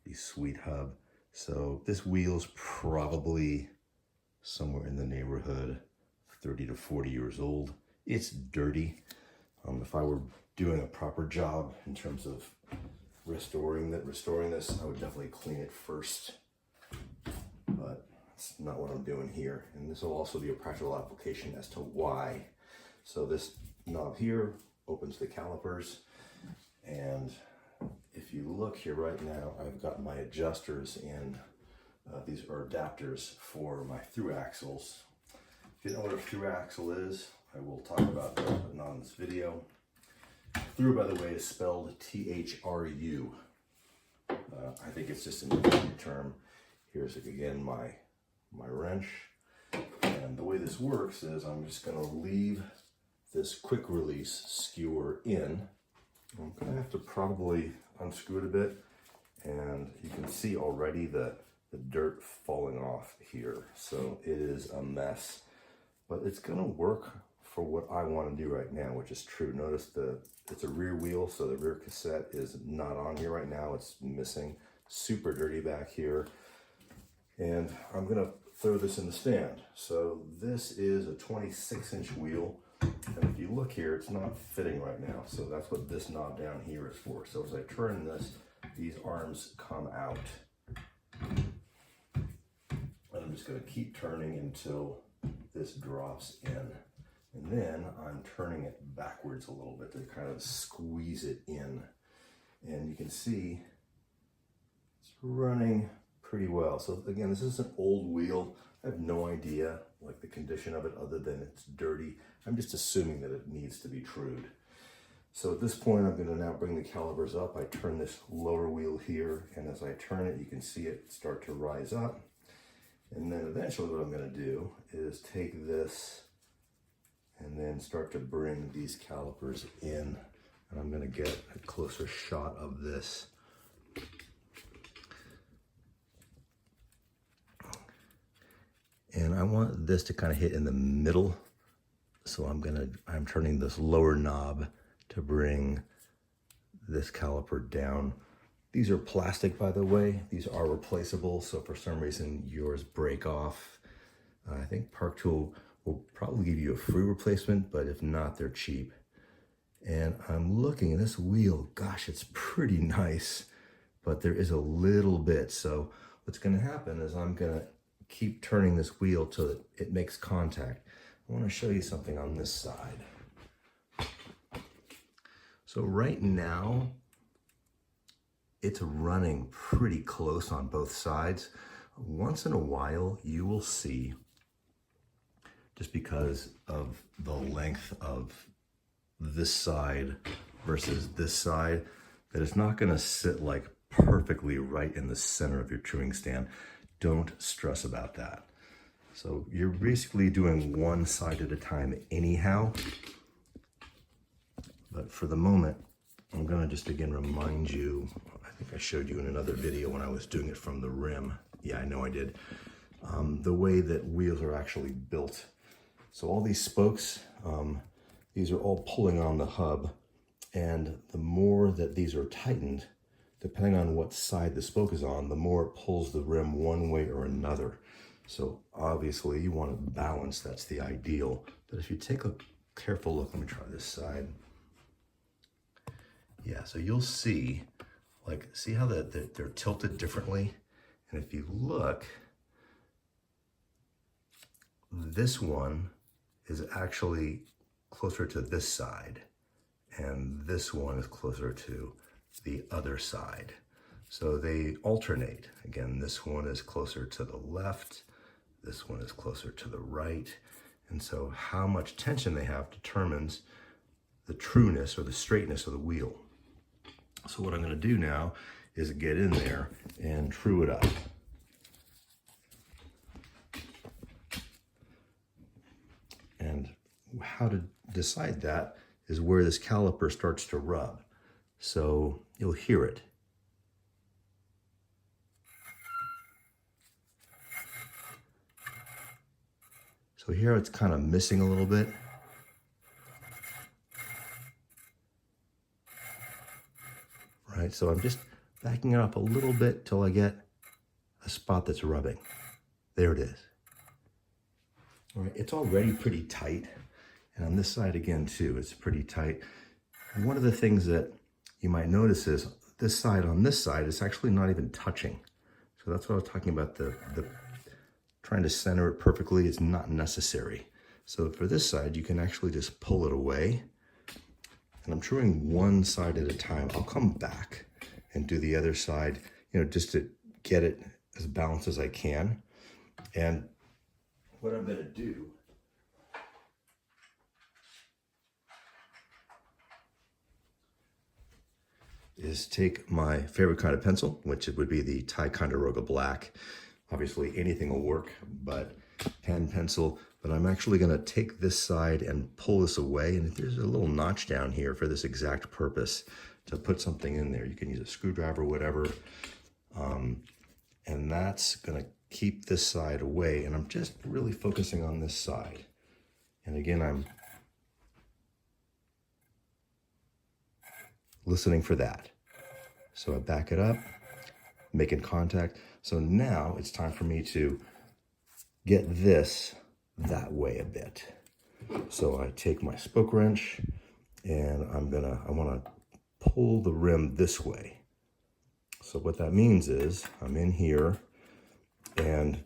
the sweet hub. So this wheel's probably somewhere in the neighborhood of 30 to 40 years old. It's dirty. If I were doing a proper job in terms of restoring this, I would definitely clean it first. But that's not what I'm doing here. And this will also be a practical application as to why. So this knob here opens the calipers. And if you look here right now, I've got my adjusters in. These are adapters for my through axles. If you don't know what a through axle is, I will talk about that, but not in this video. Through, by the way, is spelled T-H-R-U. I think it's just an industry term. Here's, again, my wrench. And the way this works is I'm just going to leave this quick release skewer in. I'm going to have to probably unscrew it a bit. And you can see already the dirt falling off here. So it is a mess. But it's going to work for what I want to do right now, which is true. Notice it's a rear wheel, so the rear cassette is not on here right now. It's missing. Super dirty back here. And I'm going to throw this in the stand. So this is a 26-inch wheel. And if you look here, it's not fitting right now. So that's what this knob down here is for. So as I turn this, these arms come out. And I'm just going to keep turning until this drops in. And then I'm turning it backwards a little bit to kind of squeeze it in. And you can see it's running pretty well. So again, this is an old wheel. I have no idea like the condition of it other than it's dirty. I'm just assuming that it needs to be trued. So at this point, I'm going to now bring the calipers up. I turn this lower wheel here, and as I turn it, you can see it start to rise up. And then eventually what I'm going to do is take this and then start to bring these calipers in. And I'm going to get a closer shot of this. And I want this to kind of hit in the middle. So I'm turning this lower knob to bring this caliper down. These are plastic, by the way. These are replaceable. So for some reason yours break off, I think Park Tool will probably give you a free replacement, but if not, they're cheap. And I'm looking at this wheel. Gosh, it's pretty nice, but there is a little bit. So what's gonna happen is I'm gonna keep turning this wheel till it makes contact. I want to show you something on this side. So right now, it's running pretty close on both sides. Once in a while, you will see, just because of the length of this side versus this side, that it's not going to sit like perfectly right in the center of your truing stand. Don't stress about that. So you're basically doing one side at a time anyhow. But for the moment, I'm gonna just again remind you, I think I showed you in another video when I was doing it from the rim. Yeah, I know I did. The way that wheels are actually built. So all these spokes, these are all pulling on the hub. And the more that these are tightened, depending on what side the spoke is on, the more it pulls the rim one way or another. So obviously you want to balance, that's the ideal. But if you take a careful look, let me try this side. Yeah, so you'll see, like, see how they're tilted differently? And if you look, this one is actually closer to this side, and this one is closer to the other side. So they alternate. Again, this one is closer to the left, this one is closer to the right. And so how much tension they have determines the trueness or the straightness of the wheel. So what I'm going to do now is get in there and true it up. And how to decide that is where this caliper starts to rub. So you'll hear it. So here it's kind of missing a little bit. Right, so I'm just backing it up a little bit till I get a spot that's rubbing. There it is. All right, it's already pretty tight. And on this side again too, it's pretty tight. And one of the things that you might notice is this side on this side is actually not even touching. So that's what I was talking about, the trying to center it perfectly is not necessary. So for this side, you can actually just pull it away. And I'm truing one side at a time. I'll come back and do the other side, you know, just to get it as balanced as I can. And what I'm gonna do is take my favorite kind of pencil, which would be the Ticonderoga Black. Obviously anything will work, but pen, pencil. But I'm actually gonna take this side and pull this away. And there's a little notch down here for this exact purpose, to put something in there. You can use a screwdriver, whatever. And that's gonna keep this side away. And I'm just really focusing on this side. And again, I'm listening for that. So I back it up, making contact. So now it's time for me to get this that way a bit. So I take my spoke wrench and I wanna pull the rim this way. So what that means is I'm in here and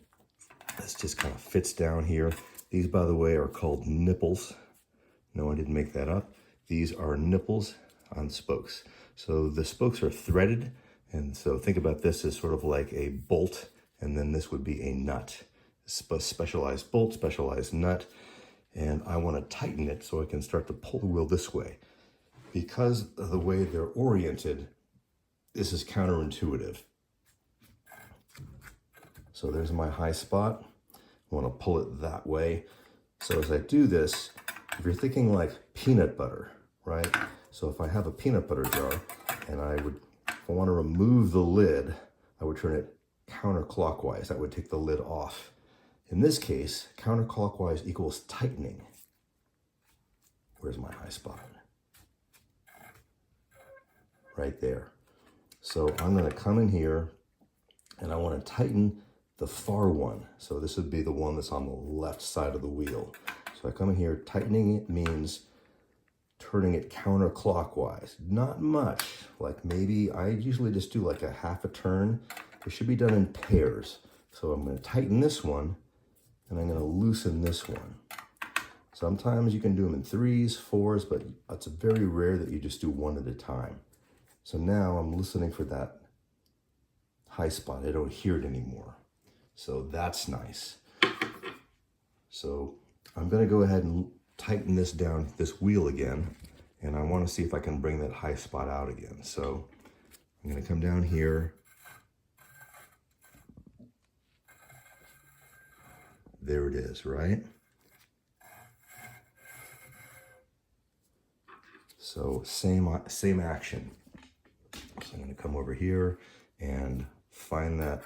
this just kind of fits down here. These, by the way, are called nipples. No, I didn't make that up. These are nipples on spokes. So the spokes are threaded. And so think about this as sort of like a bolt, and then this would be a nut. Specialized bolt, specialized nut. And I want to tighten it so I can start to pull the wheel this way. Because of the way they're oriented, this is counterintuitive. So there's my high spot. I want to pull it that way. So as I do this, if you're thinking like peanut butter, right? So if I have a peanut butter jar and if I want to remove the lid, I would turn it counterclockwise. That would take the lid off. In this case, counterclockwise equals tightening. Where's my high spot? Right there. So I'm going to come in here and I want to tighten the far one. So this would be the one that's on the left side of the wheel. So I come in here, tightening it means turning it counterclockwise. Not much, like maybe I usually just do like a half a turn. It should be done in pairs. So I'm going to tighten this one and I'm going to loosen this one. Sometimes you can do them in 3s, 4s, but it's very rare that you just do one at a time. So now I'm listening for that high spot. I don't hear it anymore. So that's nice. So I'm going to go ahead and tighten this down, this wheel again, and I want to see if I can bring that high spot out again. So I'm going to come down here. There it is, right? So same action. So I'm going to come over here and find that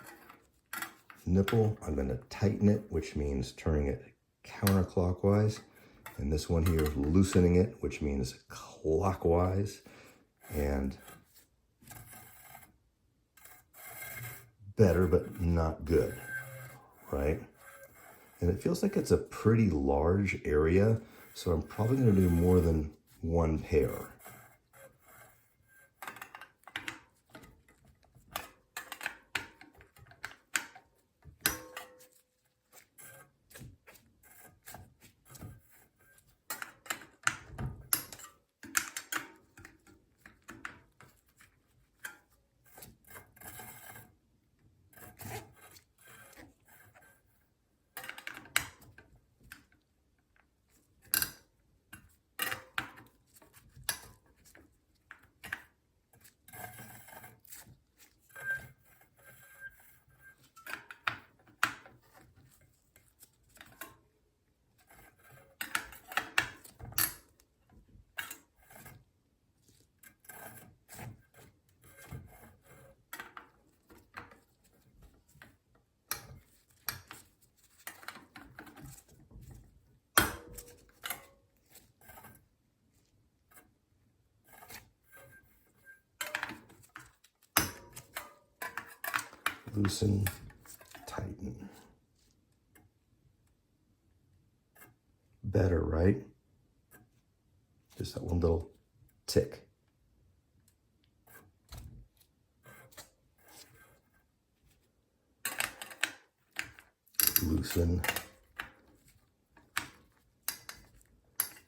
nipple. I'm going to tighten it, which means turning it counterclockwise. And this one here is loosening it, which means clockwise. And better, but not good, right? And it feels like it's a pretty large area, so I'm probably going to do more than one pair. loosen, tighten. Better, right? Just that one little tick. Loosen,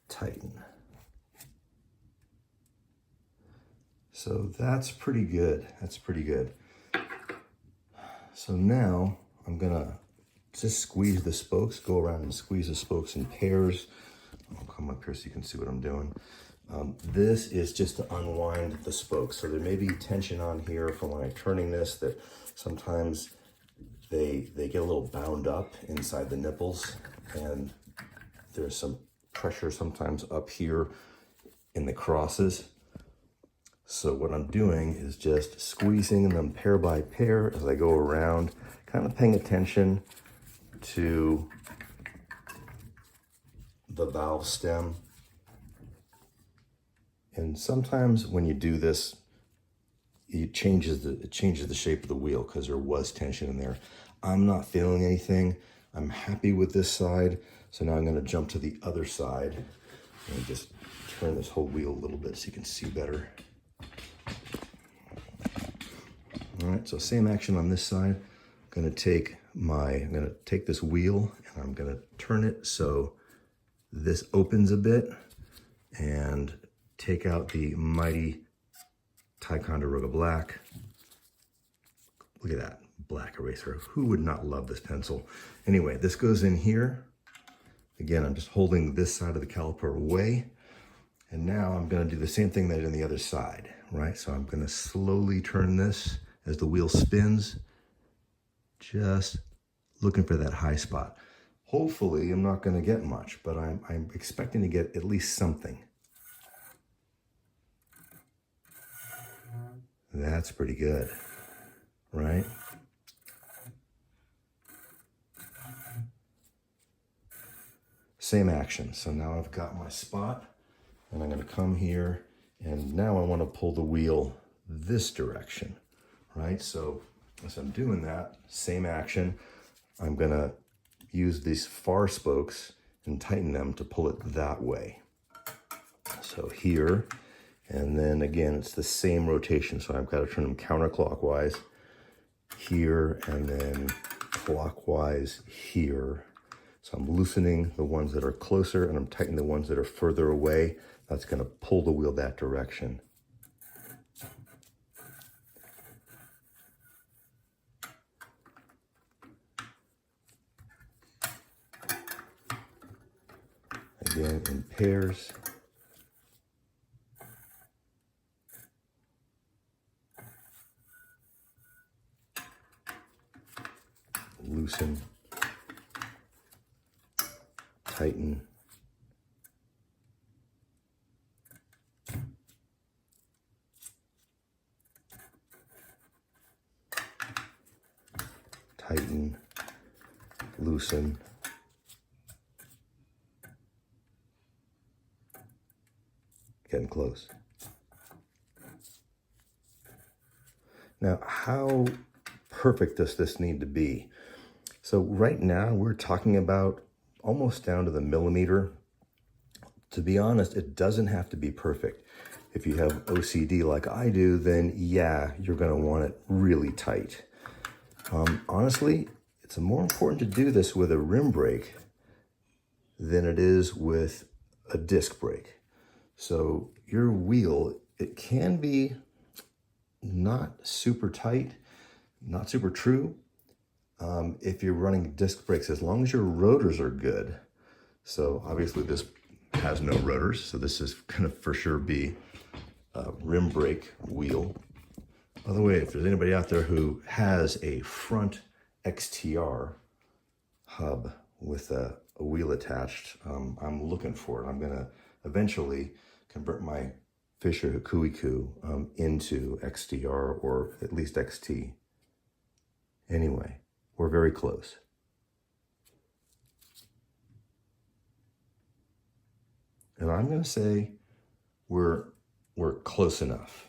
tighten. So that's pretty good. That's pretty good. So now I'm gonna just squeeze the spokes, go around and squeeze the spokes in pairs. I'll come up here so you can see what I'm doing. This is just to unwind the spokes. So there may be tension on here from when I'm turning this, that sometimes they get a little bound up inside the nipples, and there's some pressure sometimes up here in the crosses. So what I'm doing is just squeezing them pair by pair as I go around, kind of paying attention to the valve stem. And sometimes when you do this, it changes the shape of the wheel because there was tension in there. I'm not feeling anything. I'm happy with this side. So now I'm going to jump to the other side and just turn this whole wheel a little bit so you can see better. All right, so same action on this side. I'm going to take this wheel and I'm going to turn it so this opens a bit and take out the mighty Ticonderoga Black. Look at that black eraser. Who would not love this pencil? Anyway, this goes in here. Again, I'm just holding this side of the caliper away. And now I'm going to do the same thing that I did on the other side, right? So I'm going to slowly turn this as the wheel spins, just looking for that high spot. Hopefully, I'm not going to get much, but I'm expecting to get at least something. That's pretty good, right? Same action. So now I've got my spot, and I'm going to come here, and now I want to pull the wheel this direction, right? So as I'm doing that, same action, I'm going to use these far spokes and tighten them to pull it that way. So here, and then again, it's the same rotation. So I've got to turn them counterclockwise here and then clockwise here. So I'm loosening the ones that are closer and I'm tightening the ones that are further away. That's going to pull the wheel that direction. Again, in pairs. Loosen, tighten, tighten, loosen, getting close. Now, how perfect does this need to be? So right now we're talking about almost down to the millimeter. To be honest, it doesn't have to be perfect. If you have OCD like I do, then yeah, you're gonna want it really tight. Honestly, it's more important to do this with a rim brake than it is with a disc brake. So your wheel, it can be not super tight, not super true, if you're running disc brakes, as long as your rotors are good. So obviously this has no rotors, so this is gonna for sure be a rim brake wheel. By the way, if there's anybody out there who has a front XTR hub with a wheel attached, I'm looking for it. I'm gonna eventually convert my Fisher Hikuiku into XTR or at least XT. Anyway, we're very close. And I'm going to say we're close enough.